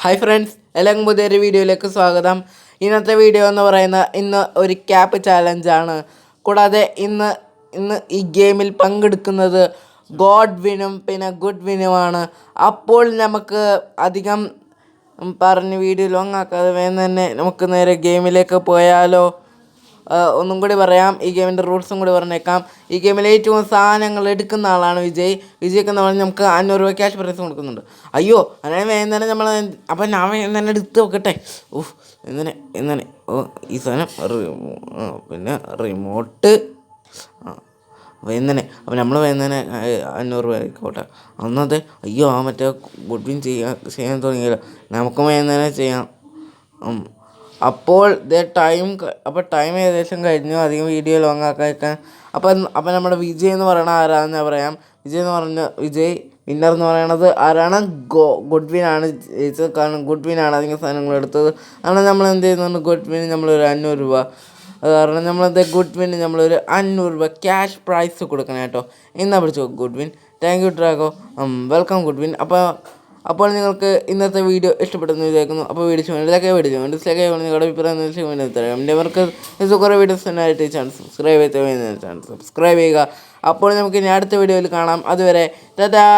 Hi friends, എല്ലാവർക്കും പുതിയൊരു വീഡിയോയിലേക്ക് സ്വാഗതം. ഇന്നത്തെ വീഡിയോ എന്ന് ഇന്ന് ഒരു ക്യാപ്പ് ചാലഞ്ചാണ്. കൂടാതെ ഇന്ന് ഈ ഗെയിമിൽ പങ്കെടുക്കുന്നത് ഗോഡ്വിനും പിന്നെ ഗുഡ്വിനുമാണ്. അപ്പോൾ നമുക്ക് അധികം പറഞ്ഞ് വീഡിയോ ലോങ് ആക്കാതെ വേഗം തന്നെ നമുക്ക് നേരെ ഗെയിമിലേക്ക് പോയാലോ. ഒന്നും കൂടി പറയാം, ഈ ഗെയിമിൻ്റെ റൂൾസും കൂടി പറഞ്ഞേക്കാം. ഈ ഗെയിമിൽ ഏറ്റവും സാധനങ്ങൾ എടുക്കുന്ന ആളാണ് വിജയിക്കുന്ന പറഞ്ഞ് നമുക്ക് 500 രൂപ ക്യാഷ് പ്രൈസ് കൊടുക്കുന്നുണ്ട്. അയ്യോ, അങ്ങനെ വേഗം തന്നെ നമ്മൾ അപ്പം ഞാൻ വേഗം തന്നെ എടുത്ത് നോക്കട്ടെ. ഇങ്ങനെ ഈ സാധനം പിന്നെ റിമോട്ട് വേഗം തന്നെ. അപ്പം നമ്മൾ വേഗം തന്നെ 500 രൂപ ആയിക്കോട്ടെ. അന്നത്തെ അയ്യോ മറ്റേ ഗുഡ്വിൻ ചെയ്യാൻ തുടങ്ങിയല്ലോ, നമുക്ക് വേഗം തന്നെ ചെയ്യാം. അപ്പോൾ ടൈം ഏകദേശം കഴിഞ്ഞു. അധികം വീഡിയോ ലോങ് ആക്കാൻ. അപ്പം നമ്മുടെ വിജയ് എന്ന് പറയണ ആരാന്ന് ഞാൻ പറയാം. വിജയ് വിന്നർ എന്ന് പറയണത് ആരാണ്? ഗുഡ്വിനാണ് ജയിച്ചത്. കാരണം ഗുഡ്വിനാണ് അധികം സാധനങ്ങൾ എടുത്തത്. അങ്ങനെ നമ്മൾ എന്ത് ചെയ്യുന്നുണ്ട്, ഗുഡ്വിന് നമ്മളൊരു 500 രൂപ, അത് കാരണം ഗുഡ്വിന് നമ്മളൊരു 500 രൂപ ക്യാഷ് പ്രൈസ് കൊടുക്കണം കേട്ടോ. എന്നാ പിടിച്ചോ Goodwin. Thank you ഡ്രാഗോ. Welcome Goodwin. അപ്പോൾ നിങ്ങൾക്ക് ഇന്നത്തെ വീഡിയോ ഇഷ്ടപ്പെട്ടെന്ന് വിചാരിക്കുന്നു. അപ്പോൾ വീഡിയോസ് നിങ്ങളുടെ അഭിപ്രായം തരാം. എൻ്റെ കുറേ വീഡിയോസിനായിട്ട് ഈ ചാനൽ സബ്സ്ക്രൈബ് ചെയ്യുക. അപ്പോൾ നമുക്ക് ഇനി അടുത്ത വീഡിയോയിൽ കാണാം. അതുവരെ ടാറ്റാ.